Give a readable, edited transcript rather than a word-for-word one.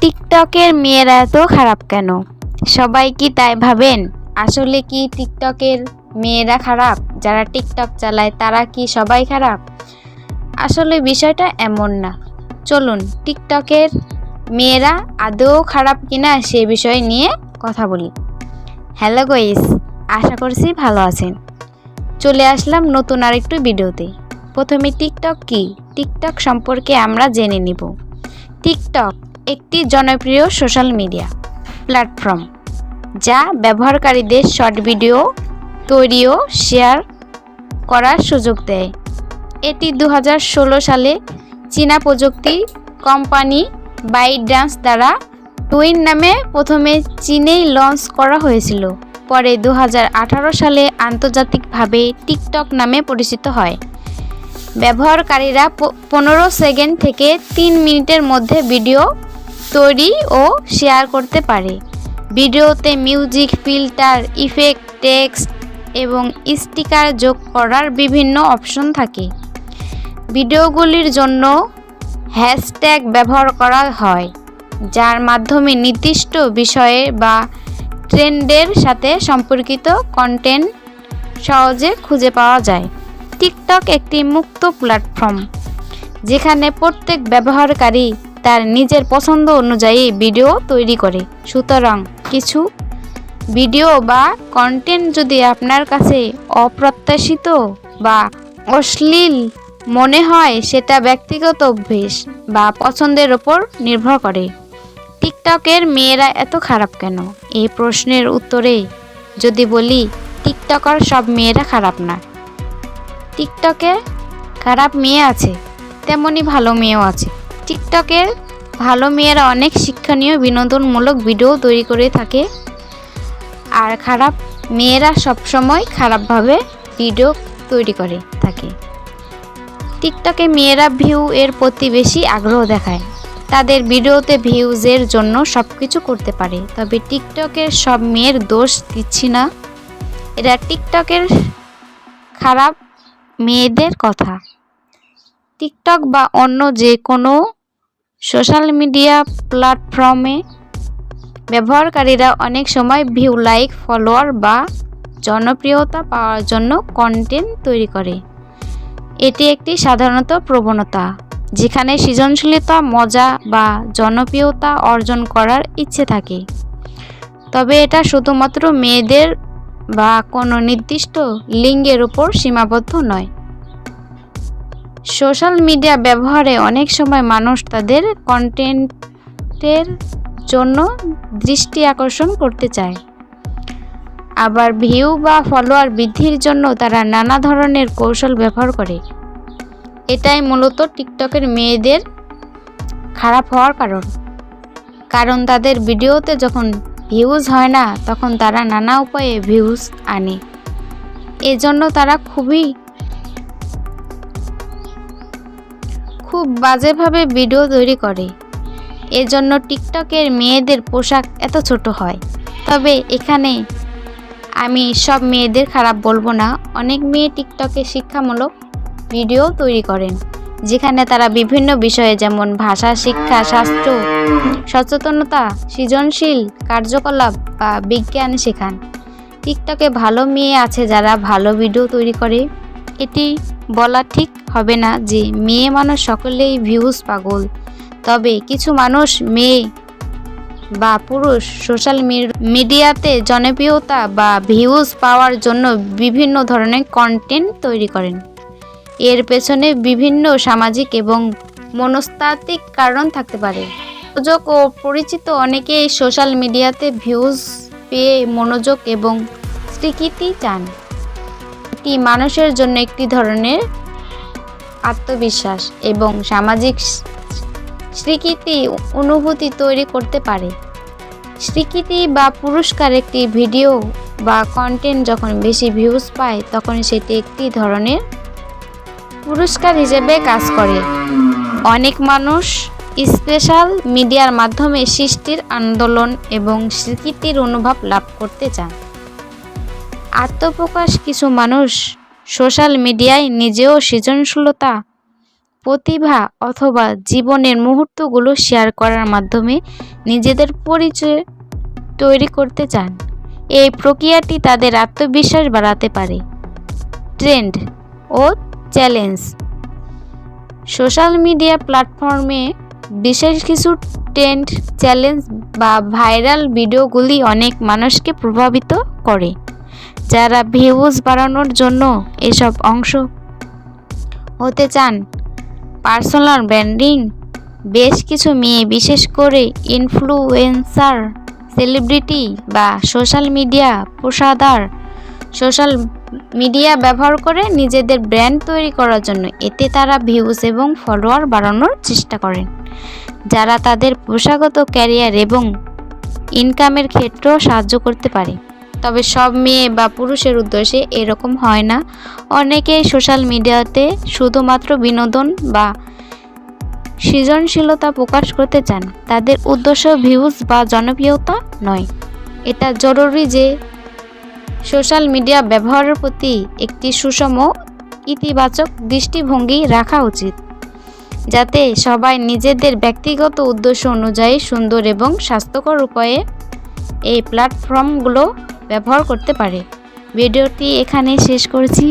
টিকটকের মেয়েরা এত খারাপ কেন? সবাই কি তাই ভাবেন? আসলে কি টিকটকের মেয়েরা খারাপ? যারা টিকটক চালায় তারা কি সবাই খারাপ? আসলে বিষয়টা এমন না। চলুন টিকটকের মেয়েরা আদৌ খারাপ কিনা সে বিষয় নিয়ে কথা বলি। হ্যালো গাইস, আশা করছি ভালো আছেন। চলে আসলাম নতুন আরেকটু ভিডিওতে। প্রথমে টিকটক কি? টিকটক সম্পর্কে আমরা জেনে নিব। টিকটক একটি জনপ্রিয় সোশ্যাল মিডিয়া প্ল্যাটফর্ম যা ব্যবহারকারীদের শর্ট ভিডিও তৈরি ও শেয়ার করার সুযোগ দেয়। এটি 2016 সালে চীনা প্রযুক্তি কোম্পানি বাইটড্যান্স দ্বারা টুইন নামে প্রথমে চীনেই লঞ্চ করা হয়েছিল। পরে 2018 সালে আন্তর্জাতিকভাবে টিকটক নামে পরিচিত হয়। ব্যবহারকারীরা 15 সেকেন্ড থেকে 3 মিনিটের মধ্যে ভিডিও তৈরি ও শেয়ার করতে পারে। ভিডিওতে মিউজিক, ফিল্টার, ইফেক্ট, টেক্সট এবং স্টিকার যোগ করার বিভিন্ন অপশন থাকে। ভিডিওগুলির জন্য হ্যাশট্যাগ ব্যবহার করা হয়, যার মাধ্যমে নির্দিষ্ট বিষয়ে বা ট্রেন্ডের সাথে সম্পর্কিত কন্টেন্ট সহজে খুঁজে পাওয়া যায়। টিকটক একটি মুক্ত প্ল্যাটফর্ম যেখানে প্রত্যেক ব্যবহারকারী তার নিজের পছন্দ অনুযায়ী ভিডিও তৈরি করে। সুতরাং কিছু ভিডিও বা কন্টেন্ট যদি আপনার কাছে অপ্রত্যাশিত বা অশ্লীল মনে হয়, সেটা ব্যক্তিগত অভ্যেস বা পছন্দের ওপর নির্ভর করে। টিকটকের মেয়েরা এত খারাপ কেন? এই প্রশ্নের উত্তরে যদি বলি, টিকটকার সব মেয়েরা খারাপ না। টিকটকে খারাপ মেয়ে আছে, তেমনি ভালো মেয়েও আছে। টিকটকের ভালো মেয়েরা অনেক শিক্ষণীয় বিনোদনমূলক ভিডিও তৈরি করে থাকে, আর খারাপ মেয়েরা সবসময় খারাপভাবে ভিডিও তৈরি করে থাকে। টিকটকে মেয়েরা ভিউ এর প্রতি বেশি আগ্রহ দেখায়। তাদের ভিডিওতে ভিউজের জন্য সব কিছু করতে পারে। তবে টিকটকের সব মেয়ের দোষ দিচ্ছি না, এটা টিকটকের খারাপ মেয়েদের কথা। টিকটক বা অন্য যে কোনো সোশ্যাল মিডিয়া প্ল্যাটফর্মে ব্যবহারকারীরা অনেক সময় ভিউ, লাইক, ফলোয়ার বা জনপ্রিয়তা পাওয়ার জন্য কন্টেন্ট তৈরি করে। এটি একটি সাধারণত প্রবণতা যেখানে সৃজনশীলতা, মজা বা জনপ্রিয়তা অর্জন করার ইচ্ছে থাকে। তবে এটা শুধুমাত্র মেয়েদের বা কোনো নির্দিষ্ট লিঙ্গের উপর সীমাবদ্ধ নয়। সোশ্যাল মিডিয়া ব্যবহারে অনেক সময় মানুষ তাদের কন্টেন্টের জন্য দৃষ্টি আকর্ষণ করতে চায়, আবার ভিউ বা ফলোয়ার বৃদ্ধির জন্য তারা নানা ধরনের কৌশল ব্যবহার করে। এটাই মূলত টিকটকের মেয়েদের খারাপ হওয়ার কারণ তাদের ভিডিওতে যখন ভিউজ হয় না, তখন তারা নানা উপায়ে ভিউজ আনে। এজন্য তারা খুব বাজেভাবে ভিডিও তৈরি করে। এজন্য টিকটকের মেয়েদের পোশাক এত ছোট হয়। তবে এখানে আমি সব মেয়েদের খারাপ বলবো না। অনেক মেয়ে টিকটকে শিক্ষামূলক ভিডিও তৈরি করেন, যেখানে তারা বিভিন্ন বিষয়ে যেমন ভাষা, শিক্ষা, স্বাস্থ্য, সচেতনতা, সৃজনশীল কার্যকলাপ বা বিজ্ঞান শেখান। টিকটকে ভালো মেয়ে আছে যারা ভালো ভিডিও তৈরি করে। এটি বলা ঠিক হবে না যে মেয়ে মানুষ সকলেই ভিউজ পাগল। তবে কিছু মানুষ, মেয়ে বা পুরুষ, সোশ্যাল মিডিয়াতে জনপ্রিয়তা বা ভিউজ পাওয়ার জন্য বিভিন্ন ধরনের কন্টেন্ট তৈরি করেন। এর পেছনে বিভিন্ন সামাজিক এবং মনস্তাত্ত্বিক কারণ থাকতে পারে। মনোযোগ ও পরিচিত অনেকেই সোশ্যাল মিডিয়াতে ভিউজ পেয়ে মনোযোগ এবং স্বীকৃতি চান। এটি মানুষের জন্য একটি ধরনের আত্মবিশ্বাস এবং সামাজিক স্বীকৃতি অনুভূতি তৈরি করতে পারে। স্বীকৃতি বা পুরস্কার একটি ভিডিও বা কন্টেন্ট যখন বেশি ভিউজ পায়, তখন সেটি একটি ধরনের পুরস্কার হিসেবে কাজ করে। অনেক মানুষ সোশ্যাল মিডিয়ার মাধ্যমে সৃষ্টির আন্দোলন এবং স্বীকৃতির অনুভব লাভ করতে চান। আত্মপ্রকাশ কিছু মানুষ সোশ্যাল মিডিয়ায় নিজেও সৃজনশীলতা প্রতিভা অথবা জীবনের মুহূর্তগুলো শেয়ার করার মাধ্যমে নিজেদের পরিচয় তৈরি করতে চান। এই প্রক্রিয়াটি তাদের আত্মবিশ্বাস বাড়াতে পারে। ট্রেন্ড ও চ্যালেঞ্জ। সোশ্যাল মিডিয়া প্ল্যাটফর্মে বিশেষ কিছু ট্রেন্ড, চ্যালেঞ্জ বা ভাইরাল ভিডিওগুলি অনেক মানুষকে প্রভাবিত করে। যারা ভিউজ বাড়ানোর জন্য এসব অংশ হতে চান। Personal branding. বেশ কিছু মেয়ে, বিশেষ করে ইনফ্লুয়েন্সার, সেলিব্রিটি বা সোশ্যাল মিডিয়া পেশাদার সোশ্যাল মিডিয়া ব্যবহার করে নিজেদের ব্র্যান্ড তৈরি করার জন্য। এতে তারা ভিউজ এবং ফলোয়ার বাড়ানোর চেষ্টা করেন, যারা তাদের পেশাগত ক্যারিয়ার এবং ইনকামের ক্ষেত্রেও সাহায্য করতে পারে। তবে সব মেয়ে বা পুরুষের উদ্দেশ্যে এরকম হয় না। অনেকেই সোশ্যাল মিডিয়াতে শুধুমাত্র বিনোদন বা সৃজনশীলতা প্রকাশ করতে চান। তাদের উদ্দেশ্য ভিউজ বা জনপ্রিয়তা নয়। এটা জরুরি যে সোশ্যাল মিডিয়া ব্যবহারের প্রতি একটি সুষম ইতিবাচক দৃষ্টিভঙ্গি রাখা উচিত, যাতে সবাই নিজেদের ব্যক্তিগত উদ্দেশ্য অনুযায়ী সুন্দর এবং স্বাস্থ্যকর উপায়ে এই প্ল্যাটফর্মগুলো ব্যবহার করতে পারে। ভিডিওটি এখানে শেষ করছি।